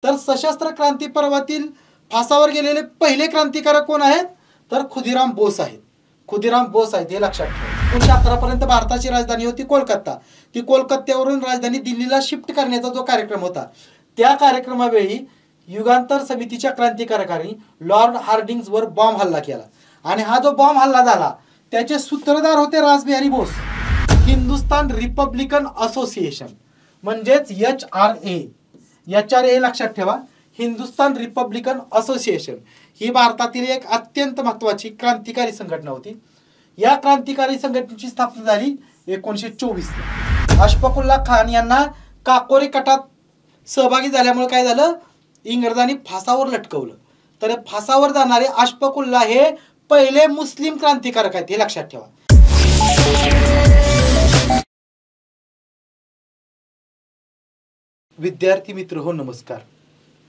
तर सशस्त्र क्रांती पर्वातील फासावर गेलेले पहिले क्रांतिकारक कोण आहेत? तर खुदीराम बोस आहेत. खुदीराम बोस आहेत, हे लक्षात ठेवा. 1911 पर्यंत भारताची राजधानी होती कोलकाता. ती कोलकात्यावरून राजधानी दिल्लीला शिफ्ट करण्याचा जो कार्यक्रम होता, त्या कार्यक्रमावेळी युगांतर समितीच्या क्रांतिकारकांनी लॉर्ड हार्डिंग्जवर बॉम्ब हल्ला केला आणि हा जो बॉम्ब हल्ला झाला त्याचे सूत्रधार होते रासबिहारी बोस. हिंदुस्थान रिपब्लिकन असोसिएशन म्हणजेच HRA, HRA लक्षात ठेवा. हिंदुस्थान रिपब्लिकन असोसिएशन ही भारतातील एक अत्यंत महत्त्वाची क्रांतिकारी संघटना होती. या क्रांतिकारी संघटनेची स्थापना झाली 1924 ला. अशफाकुल्ला खान यांना काकोरी कटात सहभागी झाल्यामुळे काय झालं, इंग्रजांनी फासावर लटकवलं. तर फासावर जाणारे अशफाकुल्ला हे पहिले मुस्लिम क्रांतिकारक आहेत, हे लक्षात ठेवा. विद्यार्थी मित्र हो, नमस्कार.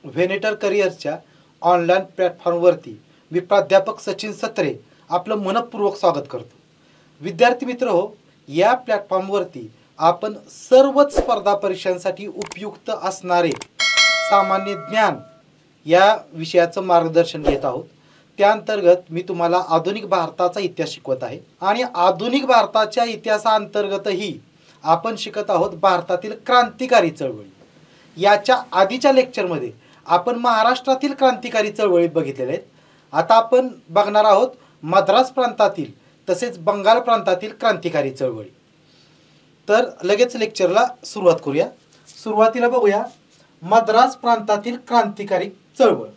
व्हेनेटर करिअरच्या ऑनलाईन प्लॅटफॉर्मवरती मी प्राध्यापक सचिन सत्रे आपलं मनपूर्वक स्वागत करतो. विद्यार्थी मित्र हो, या प्लॅटफॉर्मवरती आपण सर्वच स्पर्धा परीक्षांसाठी उपयुक्त असणारे सामान्य ज्ञान या विषयाचं मार्गदर्शन घेत आहोत. त्या अंतर्गत मी तुम्हाला आधुनिक भारताचा इतिहास शिकवत आहे आणि आधुनिक भारताच्या इतिहासाअंतर्गतही आपण शिकत आहोत भारतातील क्रांतिकारी चळवळी. याच्या आधीच्या लेक्चरमध्ये आपण महाराष्ट्रातील क्रांतिकारी चळवळी बघितलेल्या आहेत. आता आपण बघणार आहोत मद्रास प्रांतातील तसेच बंगाल प्रांतातील क्रांतिकारी चळवळी. तर लगेच लेक्चरला सुरुवात करूया. सुरुवातीला बघूया मद्रास प्रांतातील क्रांतिकारी चळवळ.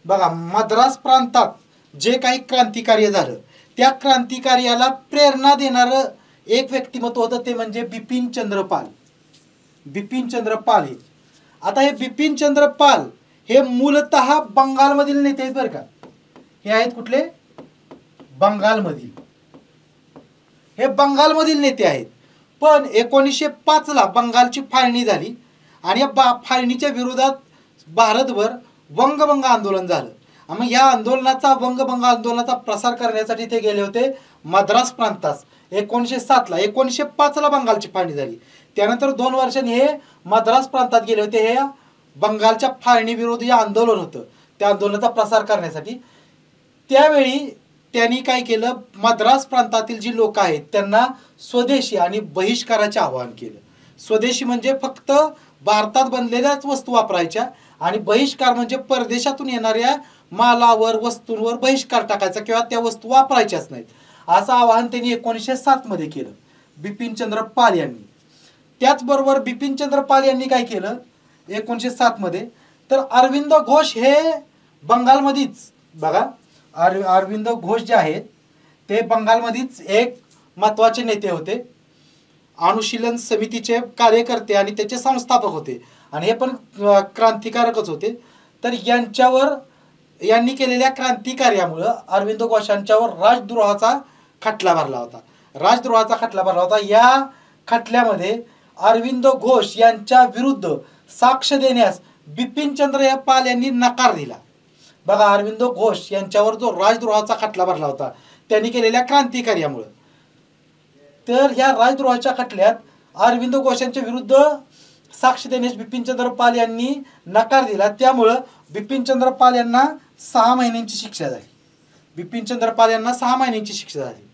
बघा, मद्रास प्रांतात जे काही क्रांतिकार्य झालं त्या क्रांतिकार्याला प्रेरणा देणारं एक व्यक्तिमत्व होतं, ते म्हणजे बिपिनचंद्र पाल. बिपिनचंद्र पाल हे आता हे बिपिनचंद्र पाल हे मूलतः बंगालमधील नेते आहेत बरं का. हे आहेत कुठले? बंगालमधील. हे बंगालमधील नेते आहेत. पण 1905 ला बंगालची फाळणी झाली आणि या फाळणीच्या विरोधात भारतभर वंगभंग आंदोलन झालं. मग या आंदोलनाचा वंगभंग आंदोलनाचा प्रसार करण्यासाठी ते गेले होते मद्रास प्रांतास 1907 ला. 1905 ला बंगालची फाळणी झाली. त्यानंतर 2 वर्षांनी हे मद्रास प्रांतात गेले होते. हे बंगालच्या फाळणी विरोधी आंदोलन होतं, त्या आंदोलनाचा प्रसार करण्यासाठी. त्यावेळी त्यांनी काय केलं, मद्रास प्रांतातील जी लोक आहेत त्यांना स्वदेशी आणि बहिष्काराचे आवाहन केलं. स्वदेशी म्हणजे फक्त भारतात बनलेल्याच वस्तू वापरायच्या आणि बहिष्कार म्हणजे परदेशातून येणाऱ्या मालावर वस्तूंवर बहिष्कार टाकायचा किंवा त्या वस्तू वापरायच्याच नाहीत, असं आवाहन त्यांनी 1907 मध्ये केलं बिपिनचंद्र पाल यांनी. त्याचबरोबर बिपिनचंद्र पाल यांनी काय केलं 1907 मध्ये, तर अरविंद घोष हे बंगालमध्येच, बघा अरविंद घोष जे आहेत ते बंगालमध्येच एक महत्त्वाचे नेते होते. अनुशीलन समितीचे कार्यकर्ते आणि त्याचे संस्थापक होते आणि हे पण क्रांतिकारकच होते. तर यांनी केलेल्या क्रांतिकार्यामुळं अरविंद घोषांच्यावर राजद्रोहाचा खटला भरला होता. राजद्रोहाचा खटला भरला होता. या खटल्यामध्ये अरविंद घोष यांच्या विरुद्ध साक्ष देण्यास बिपिनचंद्र पाल यांनी नकार दिला. बघा, अरविंद घोष यांच्यावर जो राजद्रोहाचा खटला भरला होता त्यांनी केलेल्या क्रांतिकार्यामुळे, तर ह्या राजद्रोहाच्या खटल्यात अरविंद घोषांच्या विरुद्ध साक्ष देण्यास बिपिनचंद्र पाल यांनी नकार दिला. त्यामुळं बिपिनचंद्र पाल यांना 6 महिन्यांची शिक्षा झाली. बिपिनचंद्र पाल यांना 6 महिन्यांची शिक्षा झाली.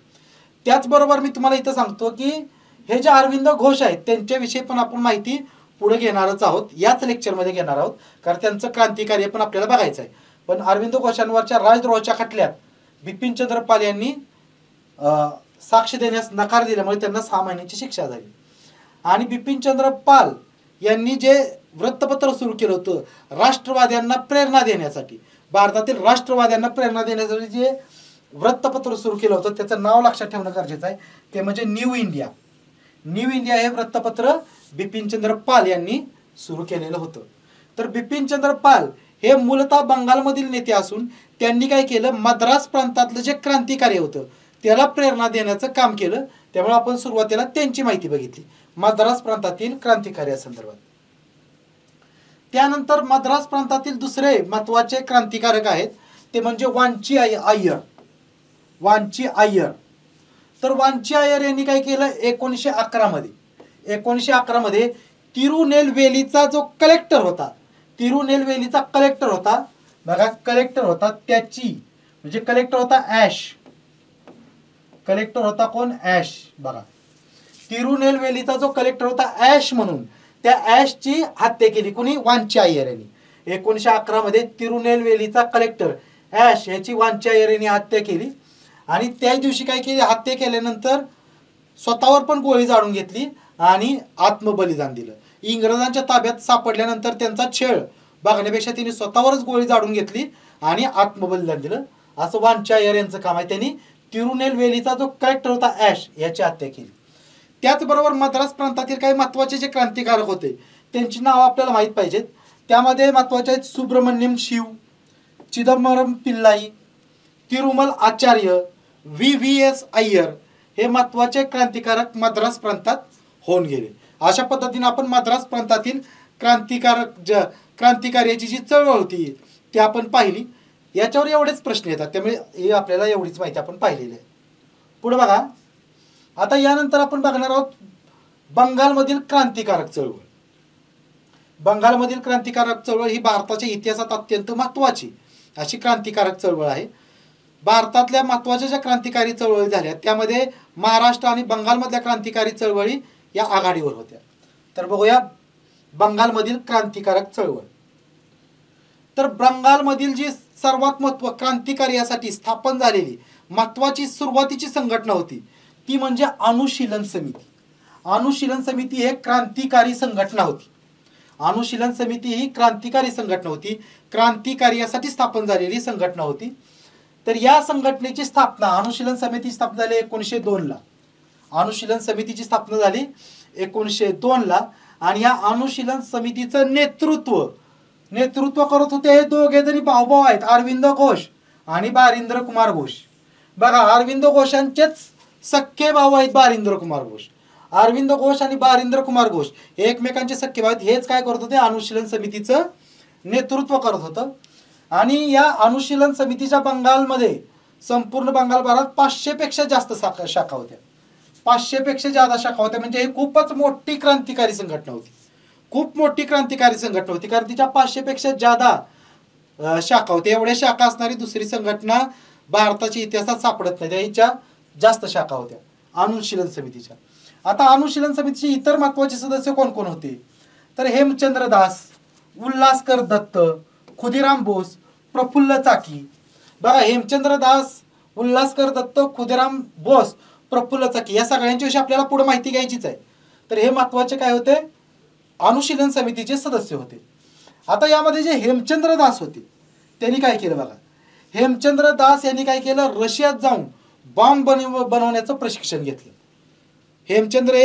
त्याचबरोबर मी तुम्हाला इथं सांगतो की हे जे अरविंद घोष आहेत त्यांच्याविषयी पण आपण माहिती पुढे घेणारच आहोत, याच लेक्चरमध्ये घेणार आहोत, कारण त्यांचं क्रांतिकार्य पण आपल्याला बघायचं आहे. पण अरविंद घोषांवरच्या राजद्रोहाच्या खटल्यात बिपिनचंद्र पाल यांनी साक्ष देण्यास नकार दिल्यामुळे त्यांना 6 महिन्यांची शिक्षा झाली. आणि बिपिनचंद्र पाल यांनी जे वृत्तपत्र सुरू केलं होतं राष्ट्रवाद्यांना प्रेरणा देण्यासाठी, भारतातील राष्ट्रवाद्यांना प्रेरणा देण्यासाठी जे वृत्तपत्र सुरू केलं होतं त्याचं नाव लक्षात ठेवणं गरजेचं आहे, ते म्हणजे न्यू इंडिया. न्यू इंडिया हे वृत्तपत्र बिपिनचंद्र पाल यांनी सुरू केलेलं होतं. तर बिपिनचंद्र पाल हे मूलतः बंगालमधील नेते असून त्यांनी काय केलं, मद्रास प्रांतातलं जे क्रांतिकार्य होतं त्याला प्रेरणा देण्याचं काम केलं. त्यामुळे आपण सुरुवातीला त्यांची माहिती बघितली मद्रास प्रांतातील क्रांतिकार्यासंदर्भात. त्यानंतर मद्रास प्रांतातील दुसरे महत्त्वाचे क्रांतिकारक आहेत ते म्हणजे वांची अय्यर. वांची अय्यर. तर वांची अय्यर यांनी काय केलं 1911 मध्ये तिरुनेलवेलीचा जो कलेक्टर होता, तिरुनेलवेलीचा कलेक्टर होता बघा, कलेक्टर होता त्याची, म्हणजे कलेक्टर होता ॲश, कलेक्टर होता कोण? ॲश. बघा तिरुनेलवेलीचा जो कलेक्टर होता ॲश म्हणून, त्या ॲशची हत्या केली कोणी? वांची अय्यर यांनी. 1911 मध्ये तिरुनेलवेलीचा कलेक्टर ॲश याची वांची अय्यर यांनी हत्या केली. आणि त्याच दिवशी काय केली? हत्या केल्यानंतर स्वतःवर पण गोळी झाडून घेतली आणि आत्मबलिदान दिलं. इंग्रजांच्या ताब्यात सापडल्यानंतर त्यांचा छळ बघण्यापेक्षा त्यांनी स्वतःवरच गोळी झाडून घेतली आणि आत्मबलिदान दिलं. असं वांची अय्यर यांचं काम आहे. त्यांनी तिरुनेलवेलीचा जो कलेक्टर होता ॲश याची हत्या केली. त्याचबरोबर मद्रास प्रांतातील काही महत्त्वाचे जे क्रांतिकारक होते त्यांची नावं आपल्याला माहीत पाहिजेत. त्यामध्ये महत्त्वाचे आहेत सुब्रमण्यम शिव, चिदंबरम पिल्लाई, तिरुमल आचार्य, VVS अय्यर. हे महत्त्वाचे क्रांतिकारक मद्रास प्रांतात होऊन गेले. अशा पद्धतीने आपण मद्रास प्रांतातील क्रांतिकार्याची जी चळवळ होती ती आपण पाहिली. याच्यावर एवढेच प्रश्न येतात, त्यामुळे हे आपल्याला एवढीच माहिती आपण पाहिलेली आहे. पुढे बघा, आता यानंतर आपण बघणार आहोत बंगालमधील क्रांतिकारक चळवळ. बंगालमधील क्रांतिकारक चळवळ ही भारताच्या इतिहासात अत्यंत महत्त्वाची अशी क्रांतिकारक चळवळ आहे. भारतातल्या महत्त्वाच्या ज्या क्रांतिकारी चळवळी झाल्या त्यामध्ये महाराष्ट्र आणि बंगालमधल्या क्रांतिकारी चळवळी या आघाडीवर होत्या. तर बघूया बंगालमधील क्रांतिकारक चळवळ. तर बंगालमधील जी सर्वात क्रांतिकार्यासाठी स्थापन झालेली महत्त्वाची सुरुवातीची संघटना होती ती म्हणजे अनुशीलन समिती. अनुशीलन समिती ही क्रांतिकारी संघटना होती. अनुशीलन समिती ही क्रांतिकारी संघटना होती, क्रांतिकार्यासाठी स्थापन झालेली संघटना होती. तर या संघटनेची स्थापना, अनुशीलन समितीची स्थापना झाली 1902 ला. अनुशीलन समितीची स्थापना झाली 1902 ला. आणि या अनुशीलन समितीचं नेतृत्व करत होते हे दोघे जणी भाऊभाऊ आहेत, अरविंद घोष आणि बारिंद्र कुमार घोष. बघा, अरविंद घोषांचेच सख्खे भाऊ आहेत बारिंद्र कुमार घोष. अरविंद घोष आणि बारिंद्र कुमार घोष हे एकमेकांचे सख्खे भाऊ आहेत. हेच काय करत होते? अनुशीलन समितीचं नेतृत्व करत होतं. आणि या अनुशीलन समितीच्या बंगालमध्ये, संपूर्ण बंगाल भागात 500 पेक्षा जास्त शाखा होत्या. 500 पेक्षा जास्त शाखा होत्या, म्हणजे ही खूपच मोठी क्रांतिकारी संघटना होती. खूप मोठी क्रांतिकारी संघटना होती, कारण तिच्या 500 पेक्षा जादा शाखा होत्या. एवढ्या शाखा असणारी दुसरी संघटना भारताच्या इतिहासात सापडत नाही. त्याच्या जास्त शाखा होत्या अनुशीलन समितीच्या. आता अनुशीलन समितीचे इतर महत्त्वाचे सदस्य कोण कोण होते? तर हेमचंद्र दास, उल्हासकर दत्त, खुदिराम बोस, प्रफुल्ल चाकी. बघा, हेमचंद्र दास, उल्हासकर दत्त, खुदिराम बोस, प्रफुल्ल चाकी या सगळ्यांच्या विषयी आपल्याला पुढे माहिती घ्यायचीच आहे. तर हे महत्त्वाचे काय होते? अनुशीलन समितीचे सदस्य होते. आता यामध्ये जे हेमचंद्र दास होते त्यांनी काय केलं? बघा, हेमचंद्र दास यांनी काय केलं? रशियात जाऊन बॉम्ब बनवण्याचं प्रशिक्षण घेतलं. हेमचंद्र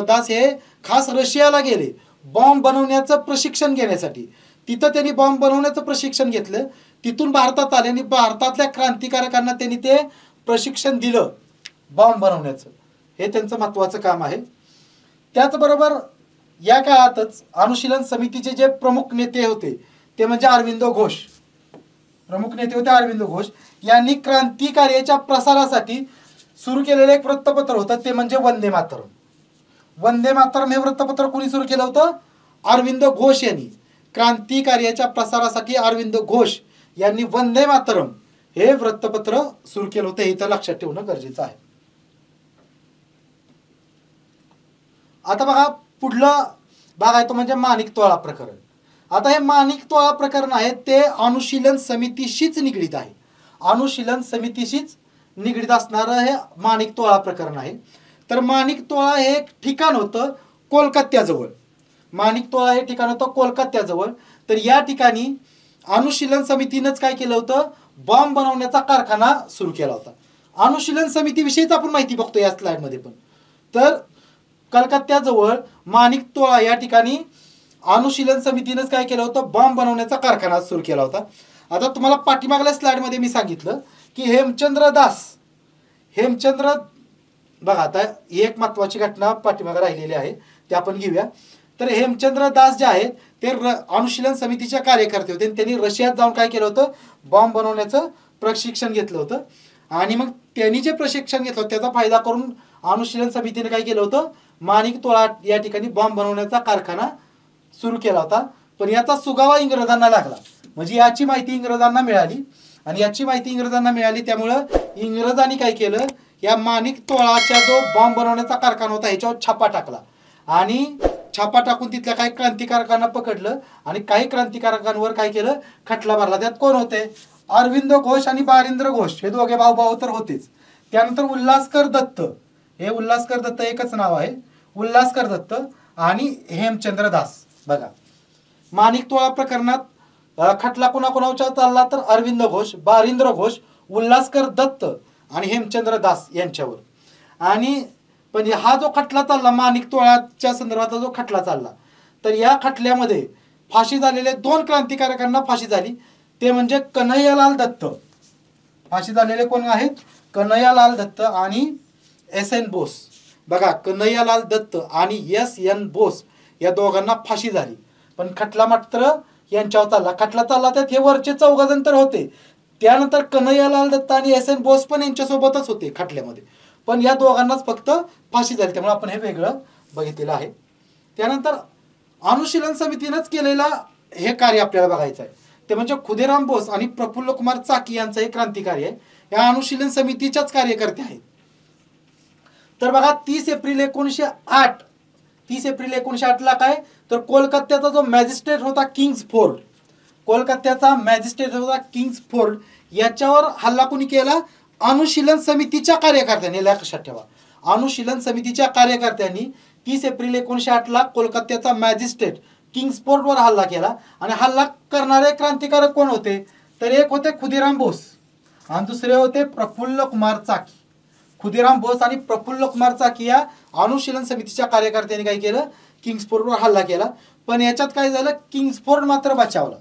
दास हे खास रशियाला गेले बॉम्ब बनवण्याचं प्रशिक्षण घेण्यासाठी. तिथं त्यांनी बॉम्ब बनवण्याचं प्रशिक्षण घेतलं. तिथून भारतात आले आणि भारतातल्या क्रांतिकारकांना त्यांनी ते प्रशिक्षण दिलं बॉम्ब बनवण्याचं. हे त्यांचं महत्त्वाचं काम आहे. त्याचबरोबर या काळातच अनुशीलन समितीचे जे प्रमुख नेते होते ते म्हणजे अरविंद घोष. प्रमुख नेते होते अरविंद घोष. यांनी क्रांतिकार्याच्या प्रसारासाठी सुरू केलेलं एक वृत्तपत्र होतं, ते म्हणजे वंदे मातरम. वंदे मातरम हे वृत्तपत्र कोणी सुरू केलं होतं? अरविंद घोष यांनी. क्रांतिकार्याच्या प्रसारासाठी अरविंद घोष यांनी वंदे मातरम हे वृत्तपत्र सुरू केलं होतं. हे तर लक्षात ठेवणं गरजेचं आहे. आता बघा, पुढला भाग आहे तो म्हणजे माणिकतोळा प्रकरण. आता हे माणिकतोळा प्रकरण आहे ते अनुशीलन समितीशीच निगडीत आहे. अनुशीलन समितीशीच निगडीत असणारं हे माणिकतोळा प्रकरण आहे. तर माणिकतोळा हे एक ठिकाण होतं कोलकात्याजवळ. माणिकतोळा हे ठिकाण होतं कोलकात्याजवळ. तर या ठिकाणी अनुशीलन समितीनंच काय केलं होतं? बॉम्ब बनवण्याचा कारखाना सुरू केला होता. अनुशीलन समितीविषयीच आपण माहिती बघतो या स्लाइडमध्ये पण. तर कलकत्त्याजवळ माणिकतोळा या ठिकाणी अनुशीलन समितीनंच काय केलं होतं? बॉम्ब बनवण्याचा कारखाना सुरू केला होता. आता तुम्हाला पाठीमागल्या स्लाइडमध्ये मी सांगितलं की हेमचंद्र दास, बघा, आता एक महत्त्वाची घटना पाठीमागे राहिलेली आहे ते आपण घेऊया. तर हेमचंद्र दास जे आहेत ते अनुशीलन समितीचे कार्यकर्ते होते. त्यांनी रशियात जाऊन काय केलं होतं? बॉम्ब बनवण्याचं प्रशिक्षण घेतलं होतं. आणि मग त्यांनी जे प्रशिक्षण घेतलं त्याचा फायदा करून अनुशीलन समितीने काय केलं होतं? माणिक तोळा या ठिकाणी बॉम्ब बनवण्याचा कारखाना सुरू केला होता, पण याचा सुगावा इंग्रजांना लागला. म्हणजे याची माहिती इंग्रजांना मिळाली आणि याची माहिती इंग्रजांना मिळाली, त्यामुळं इंग्रजांनी काय केलं, या माणिक तोळाचा जो बॉम्ब बनवण्याचा कारखाना होता ह्याच्यावर छापा टाकला आणि छापा टाकून तिथल्या काही क्रांतिकारकांना पकडलं आणि काही क्रांतिकारकांवर काय केलं, खटला भरला. त्यात कोण होते, अरविंद घोष आणि बारिंद्र घोष हे दोघे भाऊ तर होतेच. त्यानंतर उल्हासकर दत्त, हे उल्हासकर दत्त एकच नाव आहे, उल्हासकर दत्त आणि हेमचंद्र दास. बघा माणिक तोळा प्रकरणात खटला कोणाकोणाच्या चालला, तर अरविंद घोष, बारिंद्र घोष, उल्हासकर दत्त आणि हेमचंद्र दास यांच्यावर. आणि पण हा जो खटला चालला माणिक तोळाच्या संदर्भाचा जो खटला चालला, तर या खटल्यामध्ये फाशी झालेले 2 क्रांतिकारकांना फाशी झाली. ते म्हणजे कन्हैयालाल दत्त, फाशी झालेले कोण आहेत, कन्हैयालाल दत्त आणि S.N. बोस. बघा कन्हैयालाल दत्त आणि S.N. बोस या दोघांना फाशी झाली, पण खटला मात्र यांच्यावर चालला. खटला चालला त्यात हे वरचे 4 जण तर होते, त्यानंतर कन्हैयालाल दत्त आणि S.N. बोस पण यांच्यासोबतच होते खटल्यामध्ये, पण या दोघांनाच फक्त फाशी झाली. त्यामुळे आपण हे वेगळं बघितलेलं आहे. त्यानंतर अनुशीलन समितीनंच केलेला हे कार्य आपल्याला बघायचं आहे, ते म्हणजे खुदिराम बोस आणि प्रफुल्ल कुमार चाकी यांचं हे क्रांतिकार्य आहे. या अनुशीलन समितीच्याच कार्यकर्ते आहेत. तर बघा 30 एप्रिल 1908 ला काय, तर कोलकात्याचा जो मॅजिस्ट्रेट होता किंग्सफोर्ड, कोलकात्याचा मॅजिस्ट्रेट होता किंग्सफोर्ड, याच्यावर हल्ला कोणी केला, अनुशीलन समितीच्या कार्यकर्त्यांनी. लक्षात ठेवा, अनुशीलन समितीच्या कार्यकर्त्यांनी 30 एप्रिल 1908 ला कोलकात्याचा मॅजिस्ट्रेट किंग्सफोर्डवर हल्ला केला. आणि हल्ला करणारे क्रांतिकारक कोण होते, तर एक होते खुदिराम बोस आणि दुसरे होते प्रफुल्ल कुमार चाकी. खुदिराम बोस आणि प्रफुल्ल कुमार चाकी या अनुशीलन समितीच्या कार्यकर्त्यांनी काय केलं, किंग्सफोर्डवर हल्ला केला. पण याच्यात काय झालं, किंग्सफोर्ड मात्र बचावला,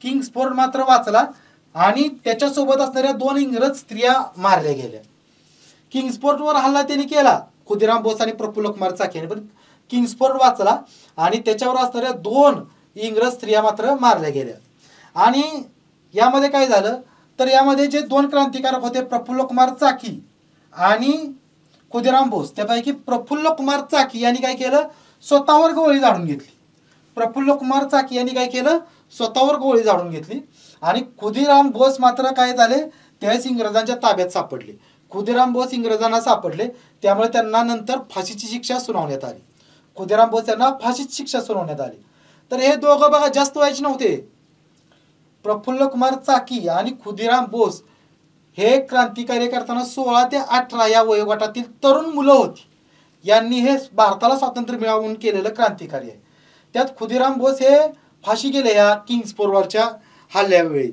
किंग्सफोर्ड मात्र वाचला आणि त्याच्यासोबत असणाऱ्या 2 इंग्रज स्त्रिया मारल्या गेल्या. किंग्सफोर्डवर हल्ला त्यांनी केला खुदिराम बोस आणि प्रफुल्ल कुमार चाकी यांनी, पण किंग्सफोर्ड वाचला आणि त्याच्यावर असणाऱ्या 2 इंग्रज स्त्रिया मात्र मारल्या गेल्या. आणि यामध्ये काय झालं, तर यामध्ये जे 2 क्रांतिकारक होते प्रफुल्ल कुमार चाकी आणि खुदिराम बोस, त्यापैकी प्रफुल्ल कुमार चाकी यांनी काय केलं, स्वतःवर गोळी झाडून घेतली. प्रफुल्ल कुमार चाकी यांनी काय केलं, स्वतःवर गोळी झाडून घेतली. आणि खुदिराम बोस मात्र काय झाले, त्यावेळेस इंग्रजांच्या ताब्यात सापडले. खुदिराम बोस इंग्रजांना सापडले, त्यामुळे त्यांना नंतर फाशीची शिक्षा सुनावण्यात आली. खुदिराम बोस यांना फाशीची शिक्षा सुनावण्यात आली. तर हे दोघं बघा जास्त वयाचे नव्हते, प्रफुल्ल कुमार चाकी आणि खुदिराम बोस हे क्रांतिकार्य करताना 16 ते 18 या वयोगटातील तरुण मुलं होती. यांनी हे भारताला स्वातंत्र्य मिळवून केलेलं क्रांतिकार्य आहे. त्यात खुदिराम बोस हे फाशी गेले या किंग्सफोर्डवरच्या हल्ल्यावेळी.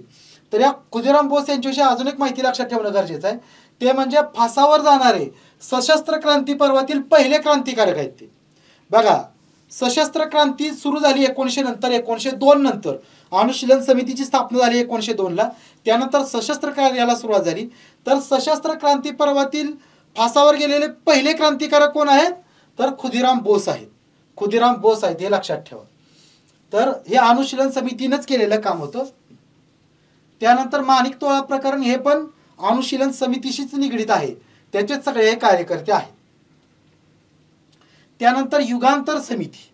तर या खुदिराम बोस यांच्याविषयी अजून एक माहिती लक्षात ठेवणं गरजेचं आहे, ते म्हणजे फासावर जाणारे सशस्त्र क्रांती पर्वातील पहिले क्रांतिकारक आहेत ते. बघा सशस्त्र क्रांती सुरू झाली 1900 नंतर, 1902 नंतर अनुशीलन समितीची स्थापना झाली 1902 ला. त्यानंतर सशस्त्र कार्याला सुरुवात झाली. तर सशस्त्र क्रांती पर्वातील फासावर गेलेले पहिले क्रांतिकारक कोण आहेत, तर खुदिराम बोस आहेत. खुदिराम बोस आहेत, हे लक्षात ठेवा. तर हे अनुशीलन समितीनंच केलेलं काम होतं. त्यानंतर माणिक तोळा प्रकरण हे पण अनुशीलन समितीशीच निगडीत आहे, त्याचेच सगळे हे कार्यकर्ते आहेत. त्यानंतर युगांतर समिती,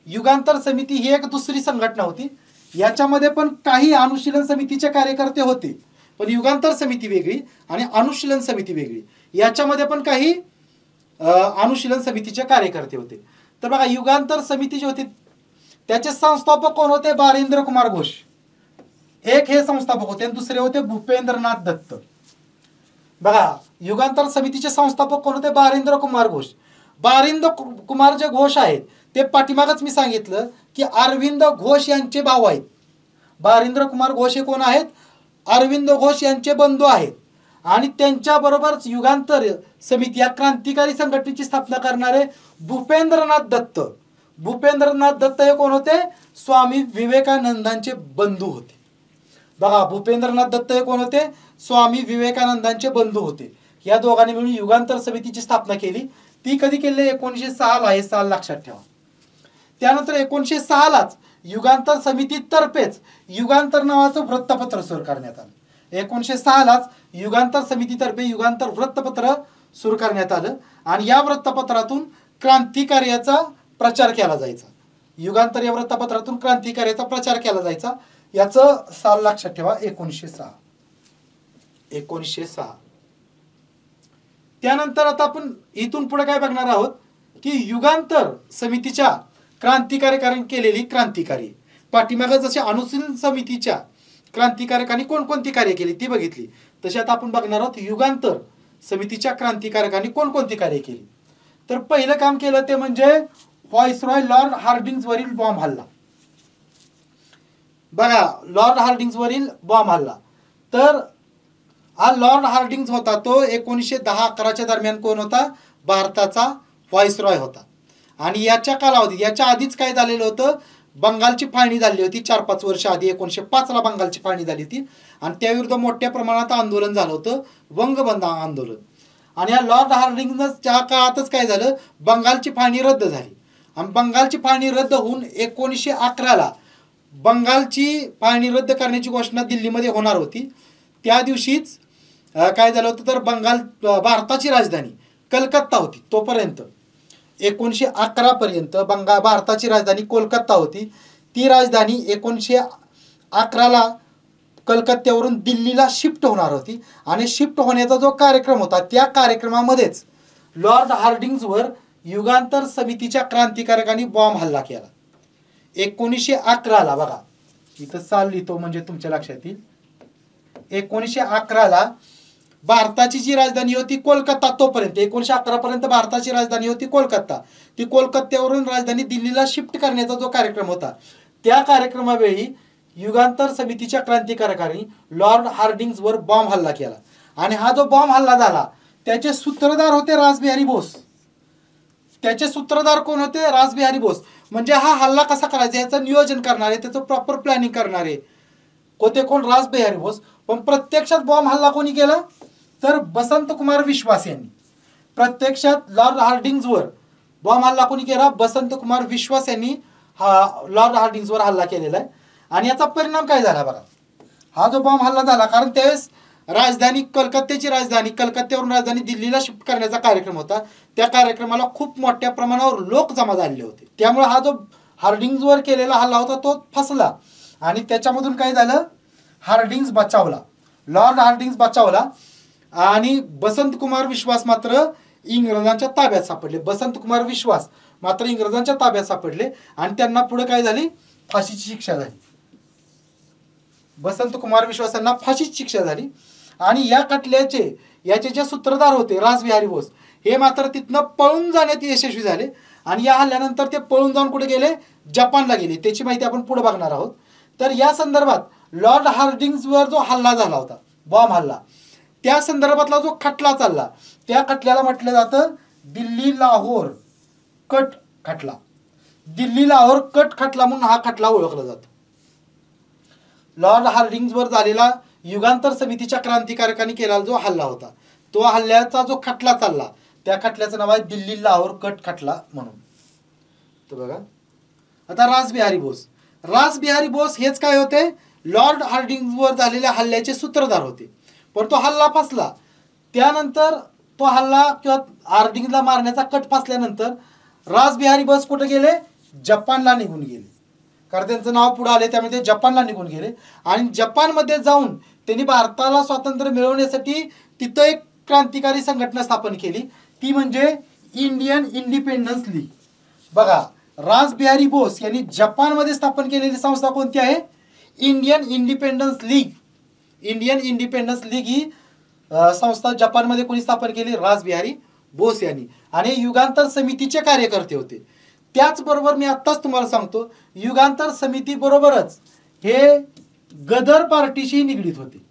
युगांतर समिती ही एक दुसरी संघटना होती. याच्यामध्ये पण काही अनुशीलन समितीचे कार्यकर्ते होते, पण युगांतर समिती वेगळी आणि अनुशीलन समिती वेगळी. याच्यामध्ये पण काही अनुशीलन समितीचे कार्यकर्ते होते. तर बघा युगांतर समिती जी होती त्याचे संस्थापक कोण होते, बारिंद्र कुमार घोष एक हे संस्थापक होते आणि दुसरे होते भूपेंद्रनाथ दत्त. बघा युगांतर समितीचे संस्थापक कोण होते, बारिंद्र कुमार घोष. बारिंद्र कुमार जे घोष आहेत ते पाठीमागच मी सांगितलं की अरविंद घोष यांचे भाऊ आहेत. बारिंद्र कुमार घोष हे कोण आहेत, अरविंद घोष यांचे बंधू आहेत. आणि त्यांच्याबरोबरच युगांतर समिती या क्रांतिकारी संघटनेची स्थापना करणारे भूपेंद्रनाथ दत्त, भूपेंद्रनाथ दत्त हे कोण होते, स्वामी विवेकानंदांचे बंधू होते. बघा भूपेंद्रनाथ दत्त हे कोण होते, स्वामी विवेकानंदांचे बंधू होते. या दोघांनी मिळून युगांतर समितीची स्थापना केली. ती कधी केली, 1906 ला. हे साल लक्षात ठेवा. त्यानंतर 1906 लाच युगांतर समितीतर्फेच युगांतर नावाचं वृत्तपत्र सुरू करण्यात आलं. 1906 लाच युगांतर समितीतर्फे युगांतर वृत्तपत्र सुरू करण्यात आलं आणि या वृत्तपत्रातून क्रांतिकार्याचा प्रचार केला जायचा. युगांतर या वृत्तपत्रातून क्रांतिकार्याचा प्रचार केला जायचा. याचं साल लक्षात ठेवा 1906. 1906. त्यानंतर आता आपण इथून पुढे काय बघणार आहोत की युगांतर समितीच्या क्रांतिकारकांनी केलेली क्रांतिकार्य. पाठीमागे जसे अनुशीलन समितीच्या क्रांतिकारकांनी कोणकोणती कार्य केली ती बघितली, तशी आता आपण बघणार आहोत युगांतर समितीच्या क्रांतिकारकांनी कोणकोणती कार्य केली. तर पहिलं काम केलं ते म्हणजे व्हाईसरॉय लॉर्ड हार्डिंग्ज वरील बॉम्ब हल्ला. बघा, लॉर्ड हार्डिंग्ज वरील बॉम्ब हल्ला. तर हा लॉर्ड हार्डिंग्ज होता तो 1910-11 दरम्यान कोण होता? भारताचा व्हाईसरॉय होता. आणि याच्या कालावधीत याच्या आधीच काय झालेलं होतं, बंगालची फाळणी झाली होती 4-5 वर्ष आधी. 1905 बंगालची फाळणी झाली होती आणि त्याविरुद्ध मोठ्या प्रमाणात आंदोलन झालं होतं, वंगबंद आंदोलन. आणि या लॉर्ड हार्डिंग्जच्या काळातच काय झालं, बंगालची फाळणी रद्द झाली. आणि बंगालची फाळणी रद्द होऊन 1911 बंगालची फाळणी रद्द करण्याची घोषणा दिल्लीमध्ये होणार होती. त्या दिवशीच काय झालं होतं, तर भारताची राजधानी कलकत्ता होती. तोपर्यंत 1911 पर्यंत भारताची राजधानी कोलकाता होती. ती राजधानी 1911 कलकत्त्यावरून दिल्लीला शिफ्ट होणार होती. आणि शिफ्ट होण्याचा जो कार्यक्रम होता त्या कार्यक्रमामध्येच लॉर्ड हार्डिंग्जवर युगांतर समितीच्या क्रांतिकारकांनी बॉम्ब हल्ला केला. 1911 बघा, इथं साल लिहितो म्हणजे तुमच्या लक्षात येईल. 1911 भारताची जी राजधानी होती कोलकाता, तोपर्यंत 1911 पर्यंत भारताची राजधानी होती कोलकाता. ती कोलकात्यावरून राजधानी दिल्लीला शिफ्ट करण्याचा जो कार्यक्रम होता त्या कार्यक्रमावेळी युगांतर समितीच्या क्रांतिकारकांनी लॉर्ड हार्डिंग्जवर बॉम्ब हल्ला केला. आणि हा जो बॉम्ब हल्ला झाला त्याचे सूत्रधार होते रासबिहारी बोस. त्याचे सूत्रधार कोण होते? रासबिहारी बोस. म्हणजे हा हल्ला कसा करायचा याचं नियोजन करणारे, त्याचं प्रॉपर प्लॅनिंग करणारे होते कोण? रासबिहारी बोस. पण प्रत्यक्षात बॉम्ब हल्ला कोणी केला? तर बसंतकुमार विश्वास यांनी. प्रत्यक्षात लॉर्ड हार्डिंग्जवर बॉम्ब हल्ला कोणी केला? बसंतकुमार विश्वास यांनी हा लॉर्ड हार्डिंग्जवर हल्ला केलेला आहे. आणि याचा परिणाम काय झाला बघा. हा जो बॉम्ब हल्ला झाला, कारण त्यावेळेस राजधानी कलकत्त्यावरून राजधानी दिल्लीला शिफ्ट करण्याचा कार्यक्रम होता. त्या कार्यक्रमाला खूप मोठ्या प्रमाणावर लोक जमा झाले होते. त्यामुळे हा जो हार्डिंग्जवर केलेला हल्ला होता तो फसला. आणि त्याच्यामधून काय झालं, हार्डिंग्ज बचावला, लॉर्ड हार्डिंग्ज बचावला. आणि बसंतकुमार विश्वास मात्र इंग्रजांच्या ताब्यात सापडले. बसंतकुमार विश्वास मात्र इंग्रजांच्या ताब्यात सापडले आणि त्यांना पुढे काय झाली? फाशीची शिक्षा झाली. बसंतकुमार विश्वास यांना फाशीची शिक्षा झाली. आणि या खटल्याचे याचे जे सूत्रधार होते रासबिहारी बोस, हे मात्र तिथनं पळून जाण्यात यशस्वी झाले. आणि या हल्ल्यानंतर ते पळून जाऊन कुठे गेले? जपानला गेले. त्याची माहिती आपण पुढे बघणार आहोत. तर या संदर्भात लॉर्ड हार्डिंग्जवर जो हल्ला झाला होता, बॉम्ब हल्ला, त्या संदर्भातला जो खटला चालला त्या खटल्याला म्हटलं जातं दिल्ली लाहोर कट खटला. दिल्ली लाहोर कट खटला म्हणून हा खटला ओळखला जातो. लॉर्ड हार्डिंग्जवर झालेला युगांतर समितीच्या क्रांतिकारकांनी केलेला जो हल्ला होता, तो हल्ल्याचा जो खटला चालला त्या खटल्याचं नाव आहे दिल्ली लाहोर कट खटला म्हणून. तर बघा, आता रासबिहारी बोस हेच काय होते? लॉर्ड हार्डिंग्जवर झालेल्या हल्ल्याचे सूत्रधार होते. पण तो हल्ला फसला. त्यानंतर तो हल्ला किंवा हार्डिंग्जला मारण्याचा कट फसल्यानंतर रासबिहारी बोस कुठे गेले? जपानला निघून गेले. कारण त्यांचं नाव पुढे आले त्यामुळे ते जपानला निघून गेले. आणि जपानमध्ये जाऊन त्यांनी भारताला स्वातंत्र्य मिळवण्यासाठी तिथं एक क्रांतिकारी संघटना स्थापन केली, ती म्हणजे इंडियन इंडिपेंडन्स लीग. बघा, रासबिहारी बोस यांनी जपानमध्ये स्थापन केलेली संस्था कोणती आहे? Indian independence league. Indian independence league ही संस्था जपानमध्ये कोणी स्थापन केली? रासबिहारी बोस यांनी. आणि युगांतर समितीचे कार्यकर्ते होते. त्याचबरोबर मी आत्ताच तुम्हाला सांगतो, युगांतर समिती बरोबरच हे गदर पार्टीशी निगडीत होते.